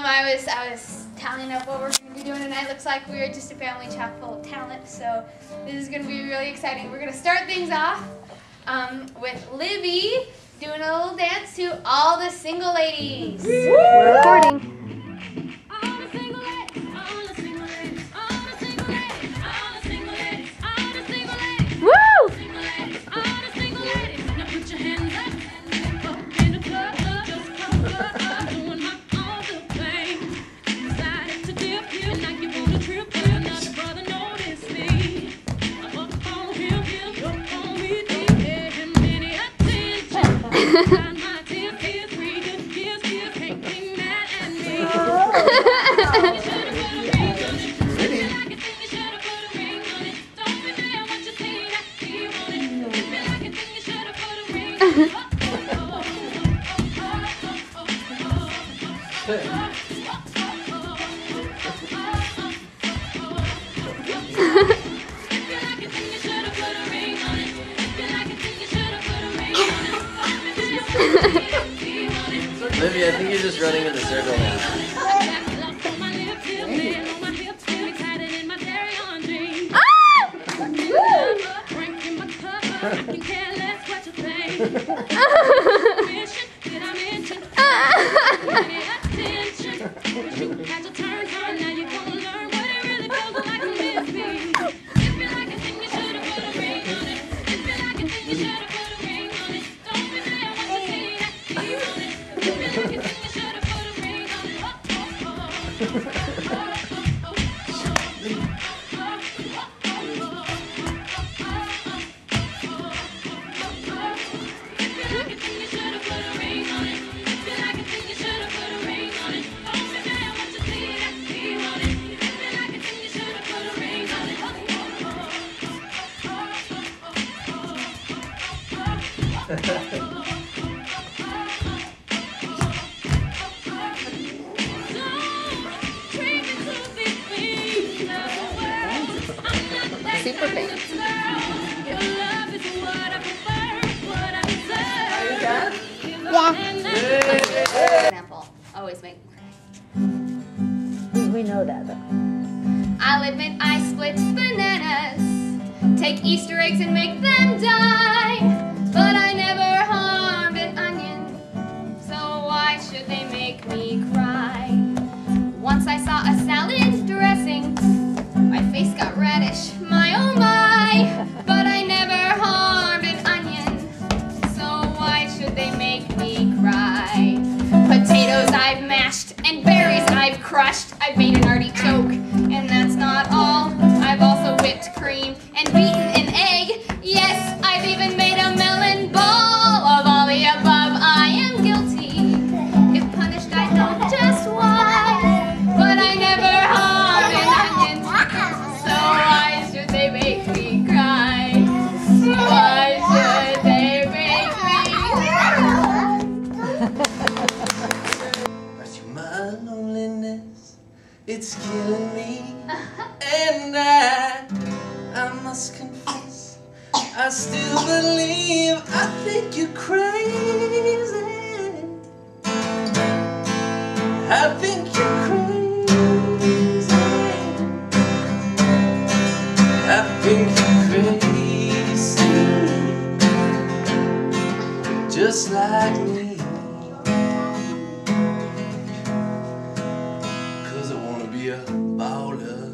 I was tallying up what we're going to be doing tonight. Looks like we are just a family chock full of talent, so this is going to be really exciting. We're going to start things off with Livy doing a little dance to All the Single Ladies. We're recording. Livy, I think you're just running in the circle now. Super famous. Yeah. Example, always make me cry. We know that though. I'll admit I split bananas, take Easter eggs and make them die, but I never harmed an onion, so why should they make me cry? Once I saw a salad dressing, my face got reddish, my oh my, but I never harmed an onion, so why should they make me cry? Potatoes I've mashed and berries I've crushed, I've made an artichoke, and that's not all. I've also whipped cream and beaten an egg. Yes, I've even made a melon ball. Of all the above, I am guilty. If punished, I know just why. But I never harmed an onion, so why should they make me cry? Why should they make me cry? I see my loneliness, it's killing me, and I must confess, I still believe, I think you're crazy. I think you're crazy. I think you're crazy, just like me. 'Cause I wanna be a baller,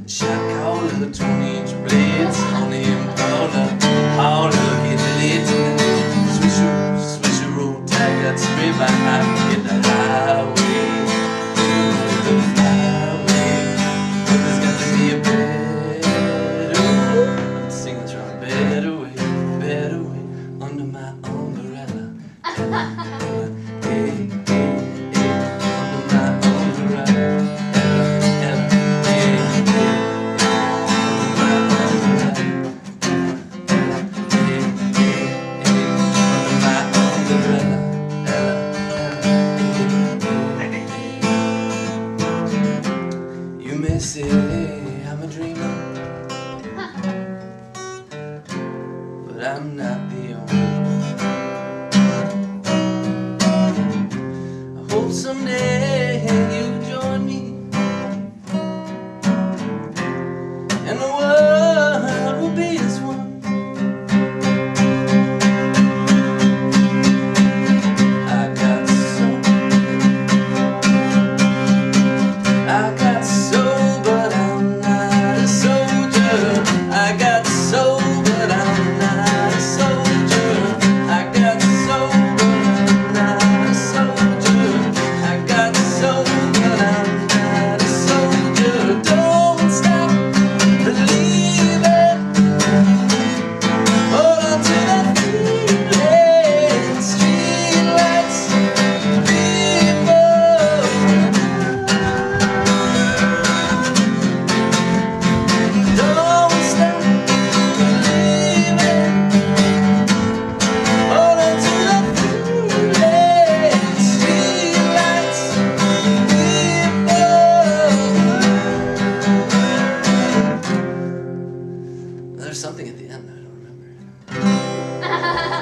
shot caller, 20-inch blades on the Impala, hauler, get lit tonight. Switcheroo, tag that spray by night, hit the highway, the highway. But there's got to be a better way. I'm singing this wrong. Better way, under my umbrella. Hey, under my umbrella.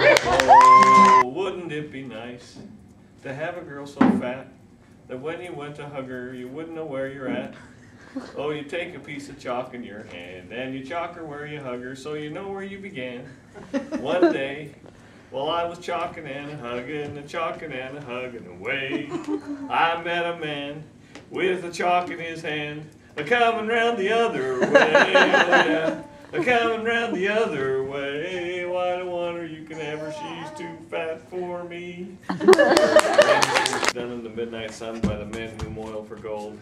Oh, wouldn't it be nice to have a girl so fat that when you went to hug her, you wouldn't know where you're at? Oh, you take a piece of chalk in your hand and you chalk her where you hug her so you know where you began. One day, while I was chalking and hugging and chalking and hugging away, I met a man with a chalk in his hand, a-coming round the other way, oh yeah, a-coming round the other way. Why do wonder you can ever, she's too fat for me. Done in the midnight sun by the men who moil for gold.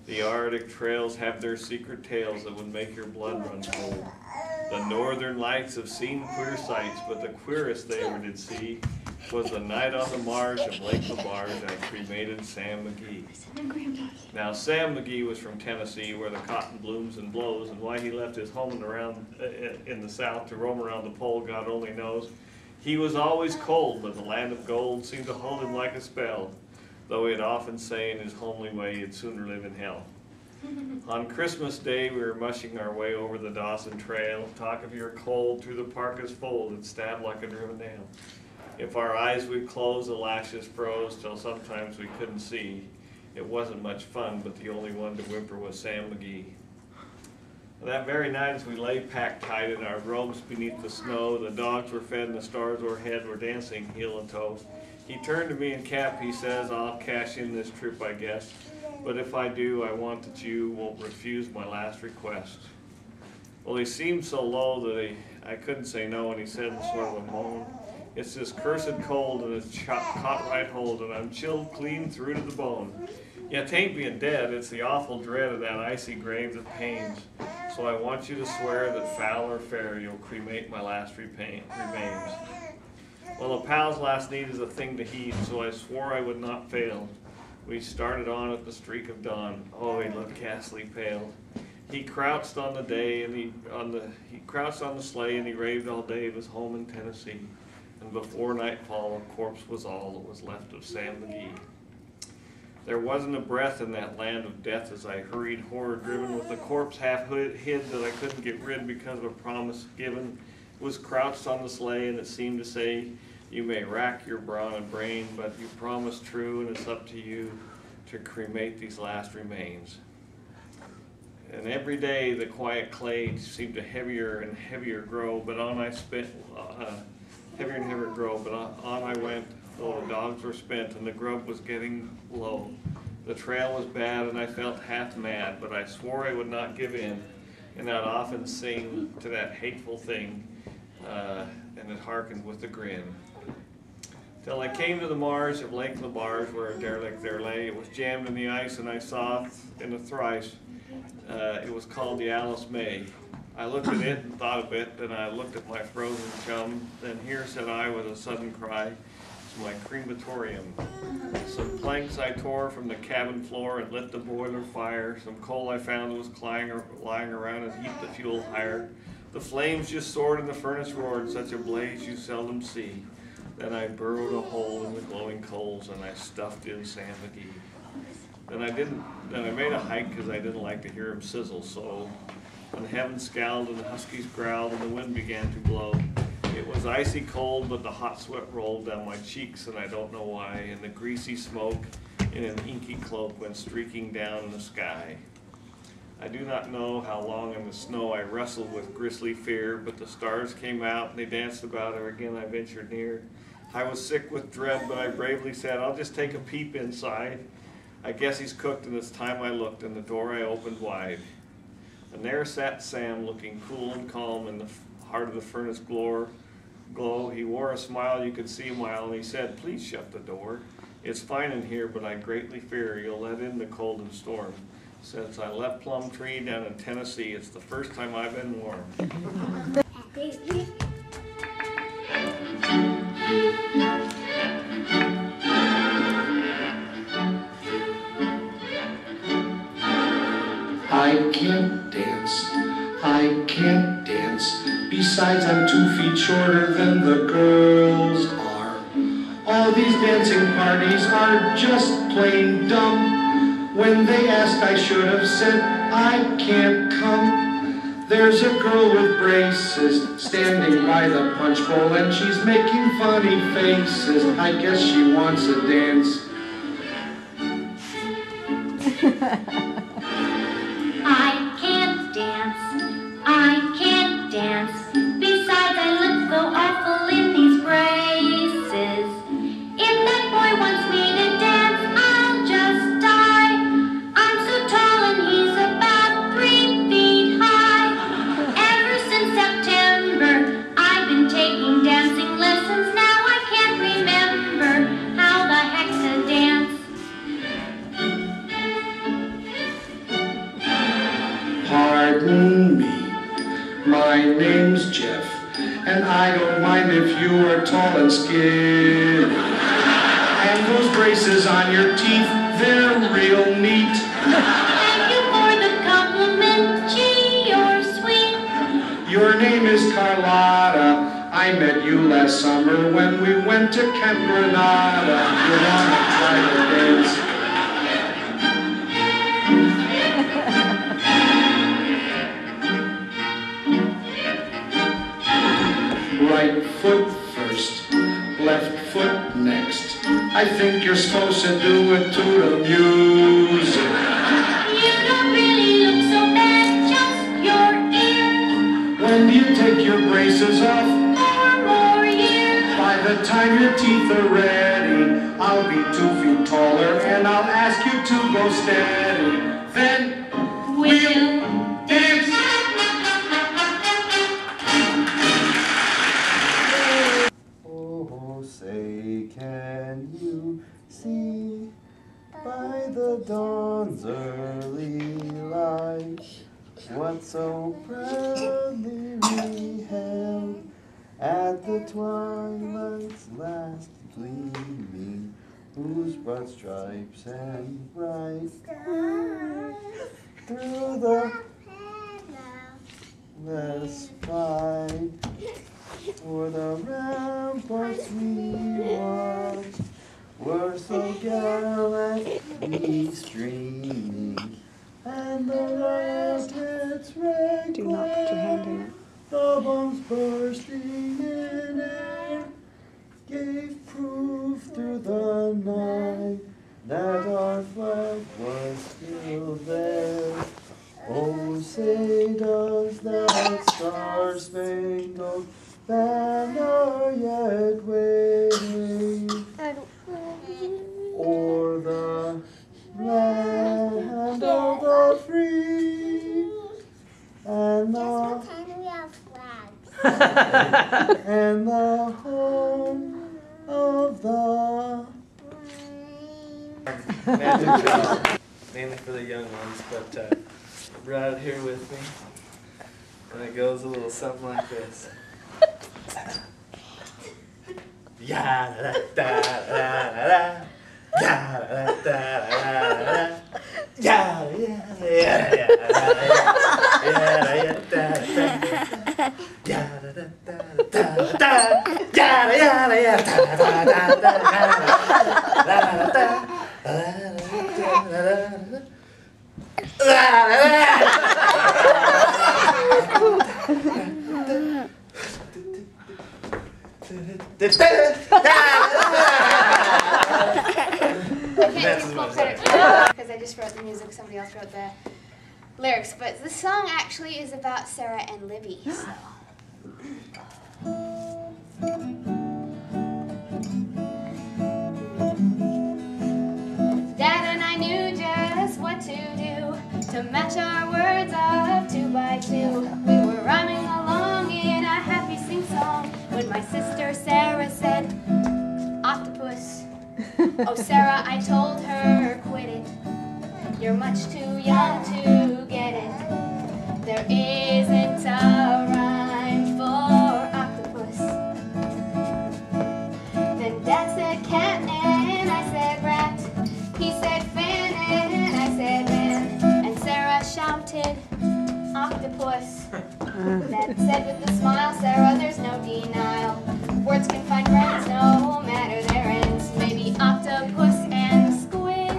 The Arctic trails have their secret tales that would make your blood run cold. The northern lights have seen queer sights, but the queerest they ever did see was the night on the marsh of Lake LaBarge I cremated Sam McGee. Now Sam McGee was from Tennessee, where the cotton blooms and blows, and why he left his home in the south to roam around the pole, God only knows. He was always cold, but the land of gold seemed to hold him like a spell, though he'd often say in his homely way he'd sooner live in hell. On Christmas Day we were mushing our way over the Dawson Trail. Talk of your cold through the parka's fold and stabbed like a driven nail. If our eyes would close, the lashes froze till sometimes we couldn't see. It wasn't much fun, but the only one to whimper was Sam McGee. That very night as we lay packed tight in our robes beneath the snow, the dogs were fed and the stars overhead were dancing heel and toe. He turned to me and Cap, he says, I'll cash in this trip I guess, but if I do, I want that you won't refuse my last request. Well, he seemed so low that I couldn't say no, and he said in sort of a moan, it's this cursed cold and it's caught right hold, and I'm chilled clean through to the bone. Yet 'tain't being dead, it's the awful dread of that icy grave that pains. So I want you to swear that foul or fair, you'll cremate my last remains. Well, a pal's last need is a thing to heed, so I swore I would not fail. We started on at the streak of dawn. Oh, he looked ghastly pale. He crouched on the day, and he crouched on the sleigh, and he raved all day of his home in Tennessee. And before nightfall, a corpse was all that was left of Sam McGee. There wasn't a breath in that land of death as I hurried, horror-driven, with the corpse half hid that I couldn't get rid because of a promise given. It was crouched on the sleigh, and it seemed to say, you may rack your brawn and brain, but you promised true, and it's up to you to cremate these last remains. And every day the quiet clay seemed to heavier and heavier grow, but on I spent, heavier and heavier grow, but on I went, though the dogs were spent and the grub was getting low. The trail was bad and I felt half mad, but I swore I would not give in, and I'd often sing to that hateful thing, and it hearkened with a grin. Till I came to the marge of Lake LaBarge, where a derelict there lay. It was jammed in the ice, and I saw in a thrice. It was called the Alice May. I looked at it and thought a bit, then I looked at my frozen chum. Then here, said I with a sudden cry, is my crematorium. Some planks I tore from the cabin floor and lit the boiler fire. Some coal I found was lying around and heaped the fuel higher. The flames just soared and the furnace roared, such a blaze you seldom see. Then I burrowed a hole in the glowing coals and I stuffed in Sam McGee. Then I made a hike because I didn't like to hear him sizzle, so when heaven scowled and the huskies growled and the wind began to blow, it was icy cold, but the hot sweat rolled down my cheeks and I don't know why, and the greasy smoke in an inky cloak went streaking down in the sky. I do not know how long in the snow I wrestled with grisly fear, but the stars came out and they danced about her again. I ventured near. I was sick with dread, but I bravely said, I'll just take a peep inside. I guess he's cooked, and it's time I looked, and the door I opened wide. And there sat Sam, looking cool and calm in the heart of the furnace glow. He wore a smile you could see a mile, and he said, please shut the door. It's fine in here, but I greatly fear you'll let in the cold and storm. Since I left Plum Tree down in Tennessee, it's the first time I've been warm. I can't dance, besides I'm 2 feet shorter than the girls are. All these dancing parties are just plain dumb. When they asked I should have said I can't come. There's a girl with braces standing by the punch bowl, and she's making funny faces. I guess she wants a dance. I can't dance. I can't dance. Besides, I look so awful in these braces. If that boy wants me to dance, I'll just die. I'm so tall and he's about 3 feet high. Ever since September, I've been taking dancing lessons. Now I can't remember how the heck to dance. Pardon me, my name's Jeff, and I don't mind if you are tall and skinny. And those braces on your teeth, they're real neat. Thank you for the compliment, gee, you're sweet. Your name is Carlotta. I met you last summer when we went to Camp Granada. You wanna try to dance? Right foot first, left foot next. I think you're supposed to do it to the music. You don't really look so bad, just your ears. When do you take your braces off? 4 more years. By the time your teeth are ready, I'll be 2 feet taller and I'll ask you to go steady. Then we'll dance. Oh, say, can you see by the dawn's early light what so proudly we held at the twilight's last gleaming, whose broad stripes and bright through the less fight for the ramparts we watched were so gallantly streaming, and the rockets red Do not put your hand in it. the bombs bursting in air gave proof through the night that our flag was still there. Oh, say does that star-spangled banner yet wave o'er the land of the free and the and the home of the Magic job, mainly for the young ones, but brought it here with me, and it goes a little something like this. Ya da da da da da, ya da da da da, ya ya ya ya Because I just wrote the music, somebody else wrote the lyrics. But the song actually is about Sarah and Libby. So. Dad and I knew just what to do to match our words up 2 by 2. We were rhyming along in a happy sing-song when my sister Sarah said, "Octopus." Oh, Sarah, I told her, quit it. You're much too young to get it. There isn't a rhyme for octopus. Then Dad said cat and I said rat. He said fan and I said man. And Sarah shouted, octopus. Dad said with a smile, Sarah, there's no denial. Words can find friends no matter their ends. Maybe octopus and squid.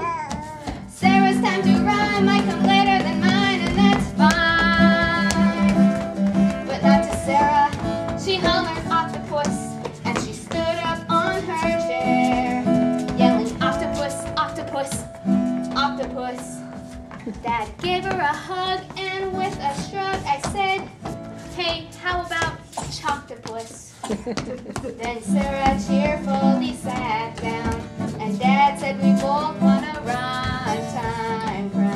Sarah's time to rhyme might come later than mine, and that's fine. octopus, and she stood up on her chair, yelling, octopus, octopus, octopus. Dad gave her a hug, and with a shrug I said, hey, how about choctopus? Then Sarah cheerfully sat down, and Dad said we both wanna run time.